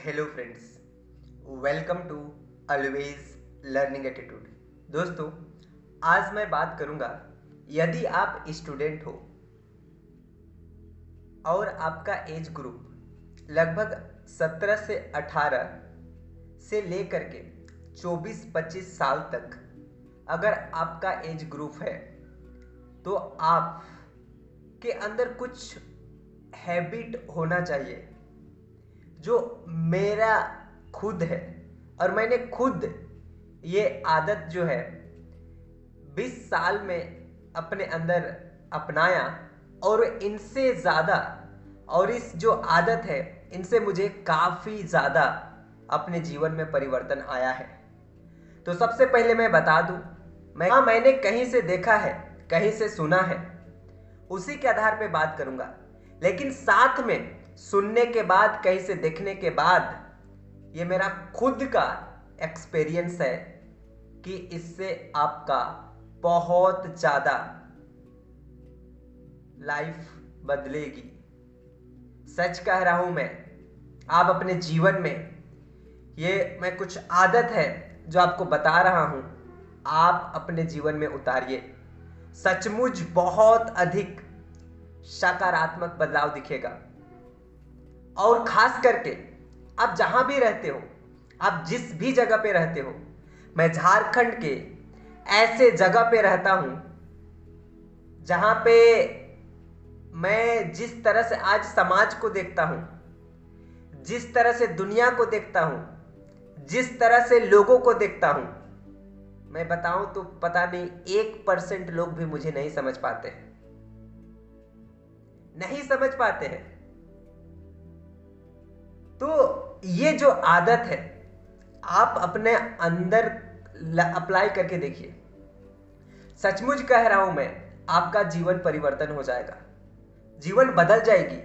Hello friends, welcome to always learning attitude. दोस्तों, आज मैं बात करूंगा, यदि आप स्टूडेंट हो और आपका एज ग्रुप लगभग 17 से 18 से लेकर के 24-25 साल तक अगर आपका एज ग्रुप है, तो आप के अंदर कुछ हैबिट होना चाहिए जो मेरा खुद है, और मैंने खुद ये आदत जो है 20 साल में अपने अंदर अपनाया, और इनसे ज़्यादा, और इस जो आदत है इनसे मुझे काफ़ी ज़्यादा अपने जीवन में परिवर्तन आया है। तो सबसे पहले मैं बता दूं, मैंने कहीं से देखा है, कहीं से सुना है, उसी के आधार पे बात करूंगा। लेकिन साथ में सुनने के बाद, कहीं से देखने के बाद, ये मेरा खुद का एक्सपीरियंस है कि इससे आपका बहुत ज़्यादा लाइफ बदलेगी। सच कह रहा हूं मैं। आप अपने जीवन में, ये मैं कुछ आदत है जो आपको बता रहा हूं, आप अपने जीवन में उतारिए। सचमुच बहुत अधिक सकारात्मक बदलाव दिखेगा। और खास करके आप जहां भी रहते हो, आप जिस भी जगह पे रहते हो, मैं झारखंड के ऐसे जगह पे रहता हूं जहां पे मैं जिस तरह से आज समाज को देखता हूं, जिस तरह से दुनिया को देखता हूं, जिस तरह से लोगों को देखता हूं, मैं बताऊं तो पता नहीं 1% लोग भी मुझे नहीं समझ पाते हैं, नहीं समझ पाते हैं। तो ये जो आदत है, आप अपने अंदर अप्लाई करके देखिए। सचमुच कह रहा हूं मैं, आपका जीवन परिवर्तन हो जाएगा, जीवन बदल जाएगी।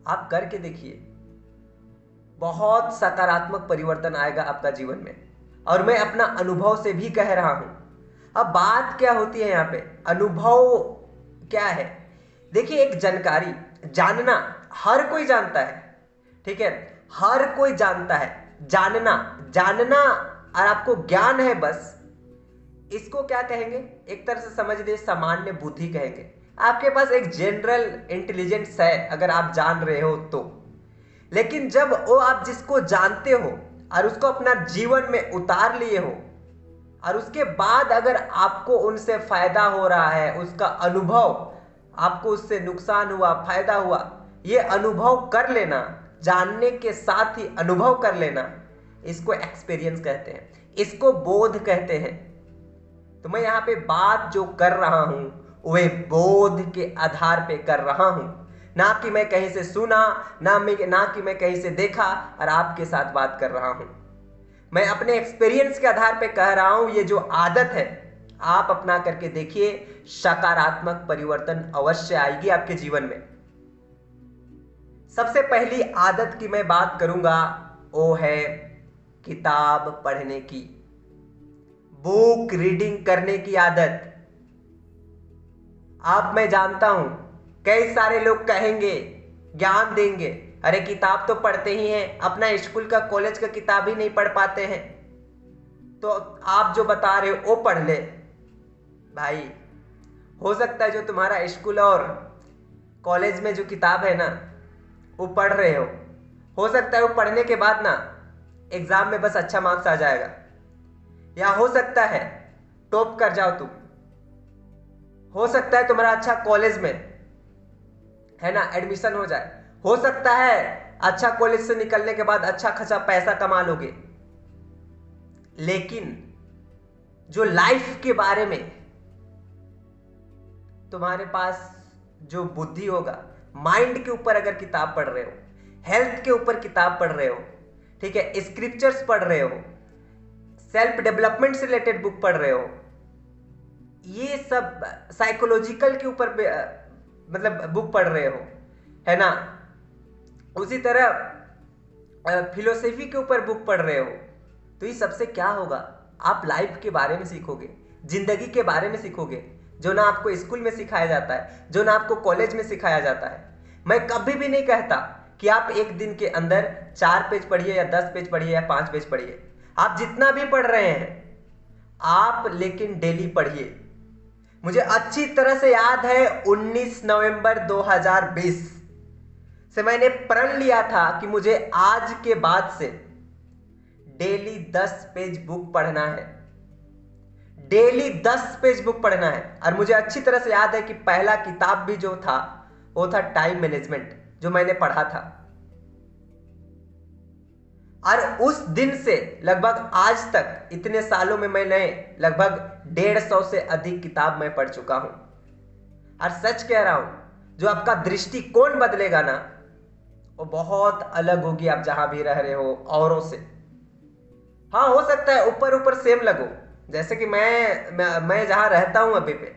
आप करके देखिए, बहुत सकारात्मक परिवर्तन आएगा आपका जीवन में। और मैं अपना अनुभव से भी कह रहा हूं। अब बात क्या होती है यहाँ पे, अनुभव क्या है? देखिए, एक जानकारी, जानना हर कोई जानता है, ठीक है, हर कोई जानता है। जानना और आपको ज्ञान है, बस इसको क्या कहेंगे, एक तरह से समझ लीजिए सामान्य बुद्धि कहेंगे। आपके पास एक जनरल इंटेलिजेंस है अगर आप जान रहे हो तो। लेकिन जब वो आप जिसको जानते हो और उसको अपना जीवन में उतार लिए हो, और उसके बाद अगर आपको उनसे फायदा हो रहा है, उसका अनुभव, आपको उससे नुकसान हुआ, फायदा हुआ, ये अनुभव कर लेना, जानने के साथ ही अनुभव कर लेना, इसको एक्सपीरियंस कहते हैं, इसको बोध कहते हैं। तो मैं यहां पे बात जो कर रहा हूं, वे बोध के आधार पे कर रहा हूं, ना कि मैं कहीं से सुना, ना कि मैं कहीं से देखा और आपके साथ बात कर रहा हूं। मैं अपने एक्सपीरियंस के आधार पे कह रहा हूं। ये जो आदत है, आप अपना करके देखिए, सकारात्मक परिवर्तन अवश्य आएगी आपके जीवन में। सबसे पहली आदत की मैं बात करूंगा, वो है किताब पढ़ने की, बुक रीडिंग करने की आदत। अब मैं जानता हूं कई सारे लोग कहेंगे, ज्ञान देंगे, अरे किताब तो पढ़ते ही हैं, अपना स्कूल का, कॉलेज का किताब ही नहीं पढ़ पाते हैं, तो आप जो बता रहे हो वो पढ़ ले। भाई, हो सकता है जो तुम्हारा स्कूल और कॉलेज में जो किताब है ना, वो पढ़ रहे हो सकता है वो पढ़ने के बाद ना एग्जाम में बस अच्छा मार्क्स आ जाएगा, या हो सकता है टॉप कर जाओ तुम, हो सकता है तुम्हारा अच्छा कॉलेज में है ना एडमिशन हो जाए, हो सकता है अच्छा कॉलेज से निकलने के बाद अच्छा खासा पैसा कमा लोगे। लेकिन जो लाइफ के बारे में तुम्हारे पास जो बुद्धि होगा, माइंड के ऊपर अगर किताब पढ़ रहे हो, हेल्थ के ऊपर किताब पढ़ रहे हो, ठीक है, स्क्रिप्चर्स पढ़ रहे हो, सेल्फ डेवलपमेंट से रिलेटेड बुक पढ़ रहे हो, ये सब साइकोलॉजिकल के ऊपर मतलब बुक पढ़ रहे हो, है ना, उसी तरह फिलोसफी के ऊपर बुक पढ़ रहे हो, तो ये सबसे क्या होगा, आप लाइफ के बारे में सीखोगे, जिंदगी के बारे में सीखोगे, जो ना आपको स्कूल में सिखाया जाता है, जो ना आपको कॉलेज में सिखाया जाता है। मैं कभी भी नहीं कहता कि आप एक दिन के अंदर 4 पेज पढ़िए या 10 पेज पढ़िए या 5 पेज पढ़िए, आप जितना भी पढ़ रहे हैं आप लेकिन डेली पढ़िए। मुझे अच्छी तरह से याद है 19 नवंबर 2020 से मैंने प्रण लिया था कि मुझे आज के बाद से डेली 10 पेज बुक पढ़ना है, डेली 10 पेज बुक पढ़ना है। और मुझे अच्छी तरह से याद है कि पहला किताब भी जो था वो था टाइम मैनेजमेंट, जो मैंने पढ़ा था। और उस दिन से लगभग आज तक इतने सालों में मैंने लगभग 150 से अधिक किताब मैं पढ़ चुका हूं। और सच कह रहा हूं, जो आपका दृष्टिकोण बदलेगा ना, वो बहुत अलग होगी आप जहां भी रह रहे हो औरों से। हाँ, हो सकता है ऊपर ऊपर सेम लगो, जैसे कि मैं जहां रहता हूं अभी पे,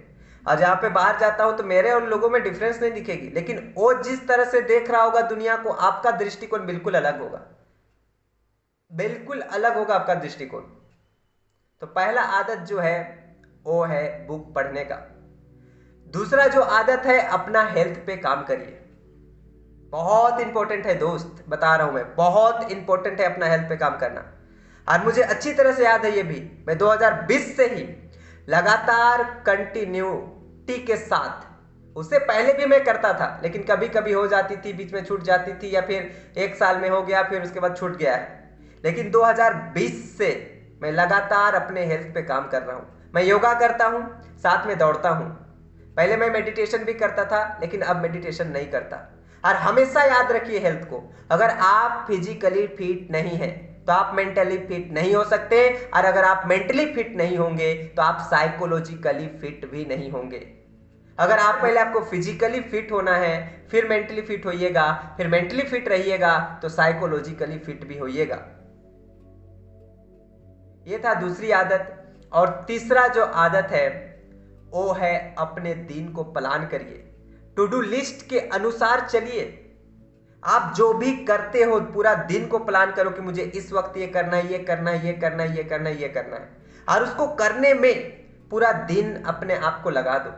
और जहां पे बाहर जाता हूं तो मेरे और लोगों में डिफरेंस नहीं दिखेगी, लेकिन वो जिस तरह से देख रहा होगा दुनिया को, आपका दृष्टिकोण बिल्कुल अलग होगा, बिल्कुल अलग होगा आपका दृष्टिकोण। तो पहला आदत जो है वो है बुक पढ़ने का। दूसरा जो आदत है, अपना हेल्थ पे काम करिए। बहुत इंपॉर्टेंट है दोस्त, बता रहा हूं मैं, बहुत इंपॉर्टेंट है अपना हेल्थ पे काम करना। और मुझे अच्छी तरह से याद है ये भी, मैं 2020 से ही लगातार कंटिन्यूटी के साथ, उससे पहले भी मैं करता था लेकिन कभी कभी हो जाती थी, बीच में छूट जाती थी, या फिर एक साल में हो गया फिर उसके बाद छूट गया है। लेकिन 2020 से मैं लगातार अपने हेल्थ पे काम कर रहा हूं। मैं योगा करता हूं, साथ में दौड़ता हूं। पहले मैं मेडिटेशन भी करता था लेकिन अब मेडिटेशन नहीं करता। और हमेशा याद रखिए हेल्थ को, अगर आप फिजिकली फिट नहीं है तो आप मेंटली फिट नहीं हो सकते, और अगर आप मेंटली फिट नहीं होंगे तो आप साइकोलॉजिकली फिट भी नहीं होंगे। अगर आप पहले आपको फिजिकली फिट होना है, फिर मेंटली फिट होइएगा, फिर मेंटली फिट रहिएगा तो साइकोलॉजिकली फिट भी होइएगा। ये था दूसरी आदत। और तीसरा जो आदत है वो है अपने दिन को प्लान करिए, टू डू लिस्ट के अनुसार चलिए। आप जो भी करते हो पूरा दिन को प्लान करो कि मुझे इस वक्त ये करना है, ये करना है, ये करना है, ये करना है, ये करना है, और उसको करने में पूरा दिन अपने आप को लगा दो।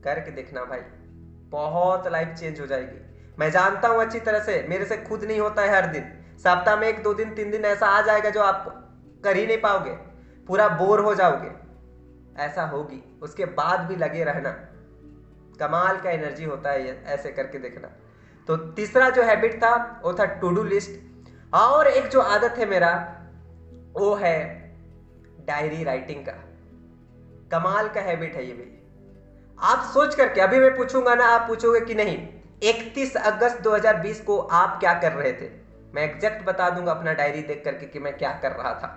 करके देखना भाई, बहुत लाइफ चेंज हो जाएगी। मैं जानता हूं अच्छी तरह से, मेरे से खुद नहीं होता है हर दिन। सप्ताह में 1 2 दिन 3 दिन ऐसा आ जाएगा जो आप कर ही नहीं पाओगे, पूरा बोर हो जाओगे, ऐसा होगी। उसके बाद भी लगे रहना, कमाल का एनर्जी होता है ये, ऐसे करके देखना। तो तीसरा जो हैबिट था वो था टू डू लिस्ट। और एक जो आदत है मेरा वो है डायरी राइटिंग का। कमाल का हैबिट है ये भी। आप सोच करके, अभी मैं पूछूंगा ना, आप पूछोगे कि नहीं 31 अगस्त 2020 को आप क्या कर रहे थे, मैं एग्जैक्ट बता दूंगा अपना डायरी देख करके कि मैं क्या कर रहा था।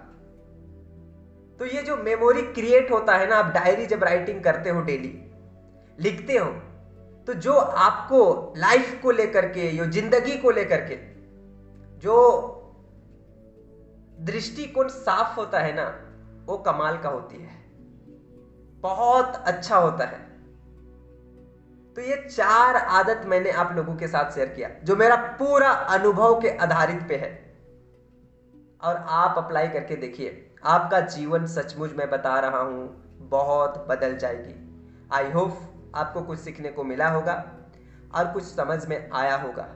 तो ये जो मेमोरी क्रिएट होता है ना, आप डायरी जब राइटिंग करते हो, डेली लिखते हो, तो जो आपको लाइफ को लेकर के, जो जिंदगी को लेकर के जो दृष्टिकोण साफ होता है ना, वो कमाल का होती है, बहुत अच्छा होता है। तो ये 4 आदत मैंने आप लोगों के साथ शेयर किया, जो मेरा पूरा अनुभव के आधारित पे है, और आप अप्लाई करके देखिए, आपका जीवन सचमुच मैं बता रहा हूं बहुत बदल जाएगी। आई होप आपको कुछ सीखने को मिला होगा और कुछ समझ में आया होगा।